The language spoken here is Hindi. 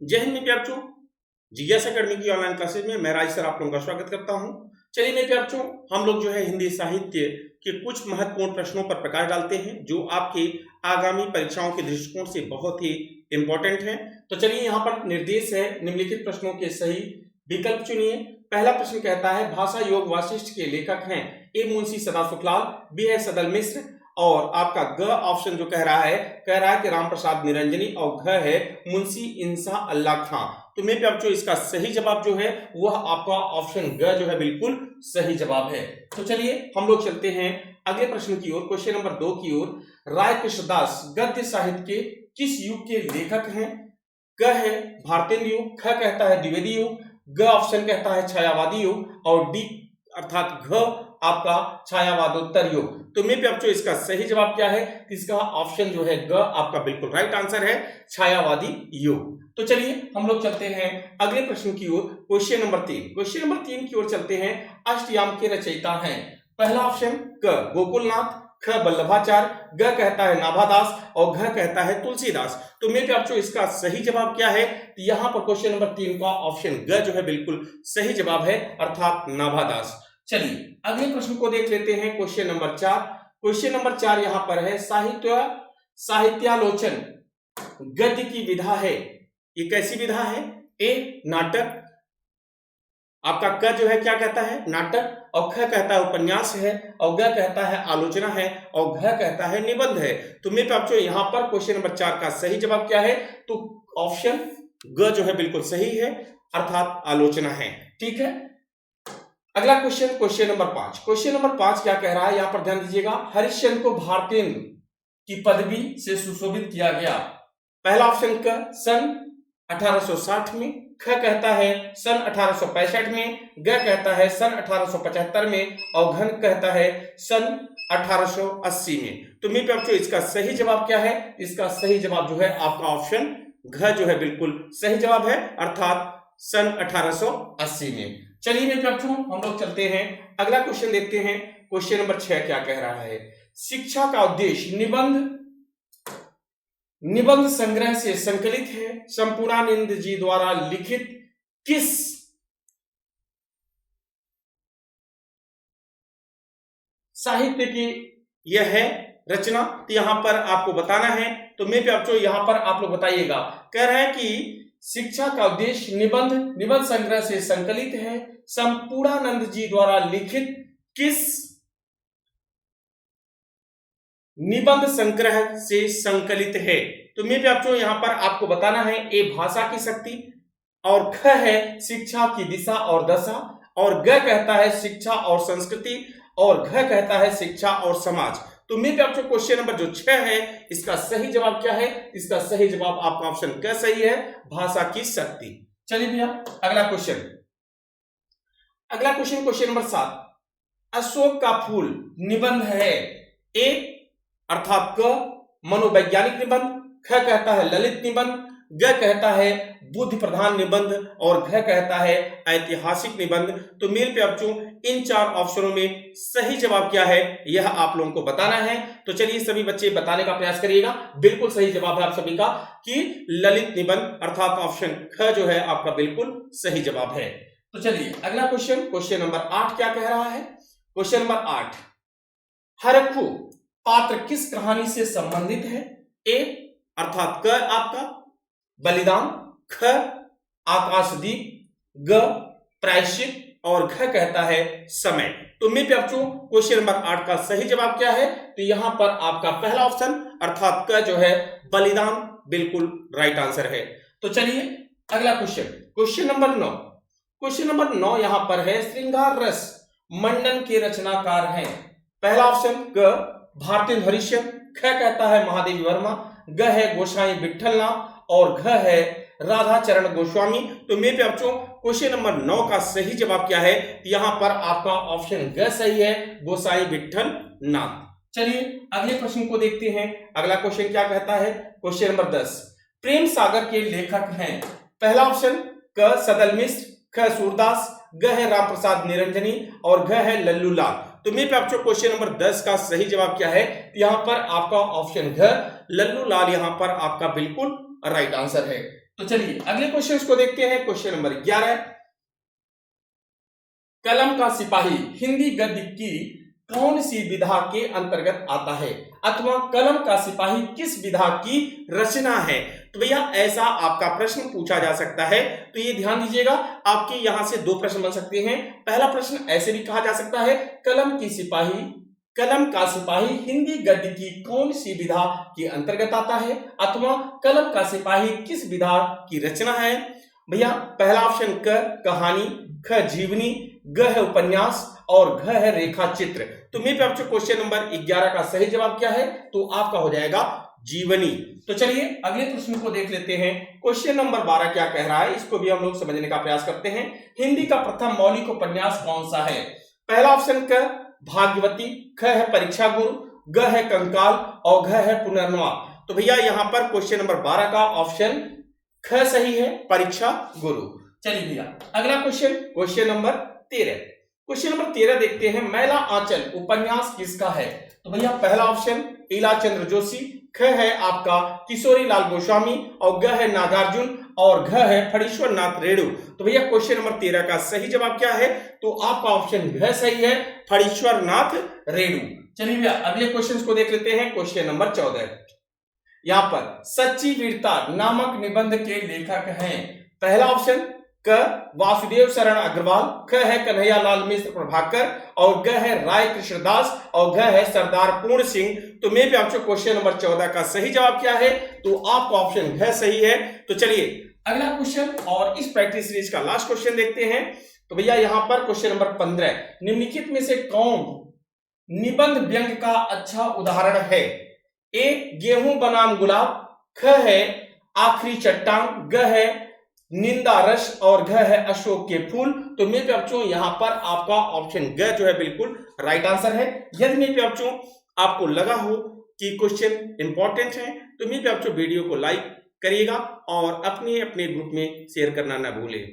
जय हिंद मेरे प्यारे बच्चों, जीएस एकेडमी की ऑनलाइन क्लासेज में मैं राज सर आप लोगों का स्वागत करता हूं। चलिए मेरे प्यारे बच्चों, हम लोग जो है हिंदी साहित्य के कुछ महत्वपूर्ण प्रश्नों पर प्रकाश डालते हैं जो आपके आगामी परीक्षाओं के दृष्टिकोण से बहुत ही इंपॉर्टेंट है। तो चलिए यहाँ पर निर्देश है, निम्नलिखित प्रश्नों के सही विकल्प चुनिए। पहला प्रश्न कहता है भाषा योग वाशिष्ठ के लेखक हैं ए मुंशी सदासुखलाल, बी है सदल मिश्र, और आपका ग ऑप्शन जो कह रहा है कि राम प्रसाद निरंजनी, और घ है मुंशी इंसा अल्लाह खां। तो मेरे प्यारे बच्चों इसका सही जवाब जो है वह आपका ऑप्शन ग जो है बिल्कुल सही जवाब है। तो चलिए हम लोग चलते हैं अगले प्रश्न की ओर, क्वेश्चन नंबर 2 की ओर। राय कृष्णदास गद्य साहित्य के किस युग के लेखक हैं? क है भारतेंद्र युग, ख कहता है द्विवेदी युग, ग ऑप्शन कहता है छायावादी युग, और डी अर्थात घ आपका छायावादोत्तर युग। तो मेरे प्यारे बच्चों इसका सही जवाब क्या है? इसका ऑप्शन जो है ग आपका बिल्कुल राइट आंसर है, छायावादी युग। तो चलिए हम लोग चलते हैं अगले प्रश्न की ओर, क्वेश्चन नंबर 3। क्वेश्चन नंबर 3 की ओर चलते हैं। अष्टयाम के रचयिता हैं, पहला ऑप्शन क गोकुलनाथ, ख वल्लभाचार्य, ग कहता है नाभादास, और घ कहता है तुलसीदास। तो मेरे प्यारे बच्चों इसका सही जवाब क्या है? यहाँ पर क्वेश्चन नंबर 3 का ऑप्शन ग जो है बिल्कुल सही जवाब है, अर्थात नाभादास। चलिए अगले प्रश्न को देख लेते हैं, क्वेश्चन नंबर 4। क्वेश्चन नंबर 4 यहाँ पर है साहित्यालोचन गद्य की विधा है, ये कैसी विधा है? ए नाटक, आपका क जो है क्या कहता है? नाटक, और ख कहता है उपन्यास है, और ग कहता है आलोचना है, और घ कहता है निबंध है। तो मेरे बच्चों यहाँ पर क्वेश्चन नंबर 4 का सही जवाब क्या है? तो ऑप्शन ग जो है बिल्कुल सही है, अर्थात आलोचना है। ठीक है, अगला question, question number 5। Question number 5 क्या कह रहा है? यहां पर ध्यान दीजिएगा। हरिश्चंद्र को भारतेंद्र की पदवी से सुशोभित किया गया, पहला ऑप्शन क सन 1860 में, ख कहता है सन 1865 में, ग कहता है सन 1875 में, और घ कहता है सन 1880 में। तो मेरे बच्चों इसका सही जवाब क्या है? इसका सही जवाब जो है आपका ऑप्शन घ जो है बिल्कुल सही जवाब है, अर्थात सन 1880 में। चलिए मेरे बच्चों हम लोग चलते हैं अगला क्वेश्चन देखते हैं। क्वेश्चन नंबर 6 क्या कह रहा है? शिक्षा का उद्देश्य निबंध संग्रह से संकलित है, संपूर्णानंद जी द्वारा लिखित किस साहित्य की यह है रचना? तो यहां पर आपको बताना है। तो मेरे बच्चों यहां पर आप लोग बताइएगा। कह रहा है कि शिक्षा का उद्देश्य निबंध संग्रह से संकलित है, संपूर्णानंद जी द्वारा लिखित किस निबंध संग्रह से संकलित है? तो मेरे बच्चों यहां पर आपको बताना है। ए भाषा की शक्ति, और ख है शिक्षा की दिशा और दशा, और ग कहता है शिक्षा और संस्कृति, और घ कहता है शिक्षा और समाज। तो मेरे बच्चों क्वेश्चन नंबर जो 6 है इसका सही जवाब क्या है? इसका सही जवाब आपका ऑप्शन क्या सही है, भाषा की शक्ति। चलिए भैया अगला क्वेश्चन, क्वेश्चन नंबर 7। अशोक का फूल निबंध है, ए अर्थात क मनोवैज्ञानिक निबंध, ख कहता है ललित निबंध, ग कहता है बुद्धि प्रधान निबंध, और घ कहता है ऐतिहासिक निबंध। तो मेरे प्यारे बच्चों इन 4 ऑप्शनों में सही जवाब क्या है यह आप लोगों को बताना है। तो चलिए सभी बच्चे बताने का प्रयास करिएगा। बिल्कुल सही जवाब है आप सभी का कि ललित निबंध, अर्थात ऑप्शन ख जो है आपका बिल्कुल सही जवाब है। तो चलिए अगला क्वेश्चन, क्वेश्चन नंबर 8 क्या कह रहा है? क्वेश्चन नंबर 8, हरखू पात्र किस कहानी से संबंधित है? ए अर्थात क आपका बलिदान, ख आकाशदीप, ग प्रायश्चित, और घ कहता है समय। तो मेरे बच्चों क्वेश्चन नंबर 8 का सही जवाब क्या है? तो यहां पर आपका पहला ऑप्शन अर्थात क जो है बलिदान बिल्कुल राइट आंसर है। तो चलिए अगला question, question number 9। Question number 9 यहां पर है श्रृंगार रस मंडन के रचनाकार हैं, पहला ऑप्शन क भारतेंद्र हरिश्चंद्र, ख कहता है महादेवी वर्मा, ग है गोसाई विठलनाथ, और घ है राधाचरण गोस्वामी। तो मेरे बच्चों क्वेश्चन नंबर 9 का सही जवाब क्या है? यहां पर आपका ऑप्शन ग सही है, गोसाई विठलनाथ। चलिए अगले प्रश्न को देखते हैं। अगला क्वेश्चन क्या कहता है? क्वेश्चन नंबर 10, प्रेम सागर के लेखक हैं, पहला ऑप्शन क सदल मिश्र, ख सूरदास, ग है राम प्रसाद निरंजनी, और घ है लल्लू लाल। तो मेरे बच्चों क्वेश्चन नंबर 10 का सही जवाब क्या है? यहाँ पर आपका ऑप्शन घ लल्लू लाल यहाँ पर आपका बिल्कुल राइट आंसर है। तो चलिए अगले क्वेश्चन को देखते हैं। क्वेश्चन नंबर 11, कलम का सिपाही हिंदी गद्य की कौन सी विधा के अंतर्गत आता है, अथवा कलम का सिपाही किस विधा की रचना है। तो भैया ऐसा आपका प्रश्न पूछा जा सकता है। तो ये ध्यान दीजिएगा, आपके यहां से दो प्रश्न बन सकते हैं। पहला प्रश्न ऐसे भी कहा जा सकता है, कलम का सिपाही हिंदी गद्य की कौन सी विधा के अंतर्गत आता है, अथवा कलम का सिपाही किस विधा की रचना है। भैया पहला ऑप्शन क कहानी, ख जीवनी, ग है उपन्यास और घ है रेखा चित्र। तो मेरे पे क्वेश्चन नंबर 11 का सही जवाब क्या है, तो आपका हो जाएगा जीवनी। तो चलिए अगले प्रश्न को देख लेते हैं। क्वेश्चन नंबर 12 क्या कह रहा है, इसको भी हम लोग समझने का प्रयास करते हैं। हिंदी का प्रथम मौलिक उपन्यास कौन सा है। पहला ऑप्शन क भाग्यवती, ख है परीक्षा गुरु, ग है कंकाल और घ है पुनर्नवा। तो भैया यहाँ पर क्वेश्चन नंबर 12 का ऑप्शन ख सही है, परीक्षा गुरु। चलिए भैया अगला क्वेश्चन नंबर 13। क्वेश्चन नंबर 13 देखते हैं, मैला आंचल उपन्यास किसका है। तो भैया पहला ऑप्शन इला चंद्र जोशी, ख है आपका किशोरी लाल गोस्वामी और ग है नागार्जुन और घ है फणीश्वर नाथ रेणु। तो भैया क्वेश्चन नंबर 13 का सही जवाब क्या है, तो आपका ऑप्शन घ सही है, फणीश्वर नाथ रेणु। चलिए भैया अगले क्वेश्चन को देख लेते हैं। क्वेश्चन नंबर 14, यहाँ पर सच्ची वीरता नामक निबंध के लेखक हैं। पहला ऑप्शन क वासुदेव शरण अग्रवाल, ख है कन्हैया लाल मिश्र प्रभाकर और ग है राय कृष्णदास और घ है सरदार पूर्ण सिंह। तो मेरे आपको क्वेश्चन नंबर 14 का सही जवाब क्या है, तो आपका ऑप्शन घ सही है। तो चलिए अगला क्वेश्चन और इस प्रैक्टिस सीरीज का लास्ट क्वेश्चन देखते हैं। तो भैया यहाँ पर क्वेश्चन नंबर 15, निम्नलिखित में से कौन निबंध व्यंग्य का अच्छा उदाहरण है। ए गेहूं बनाम गुलाब, ख है आखिरी चट्टान, ग है निंदा रस और घ है अशोक के फूल। तो मेरे बच्चों यहाँ पर आपका ऑप्शन ग जो है बिल्कुल राइट आंसर है। यदि मेरे बच्चों आपको लगा हो कि क्वेश्चन इंपॉर्टेंट है तो मेरे बच्चों वीडियो को लाइक करिएगा और अपने ग्रुप में शेयर करना ना भूलें।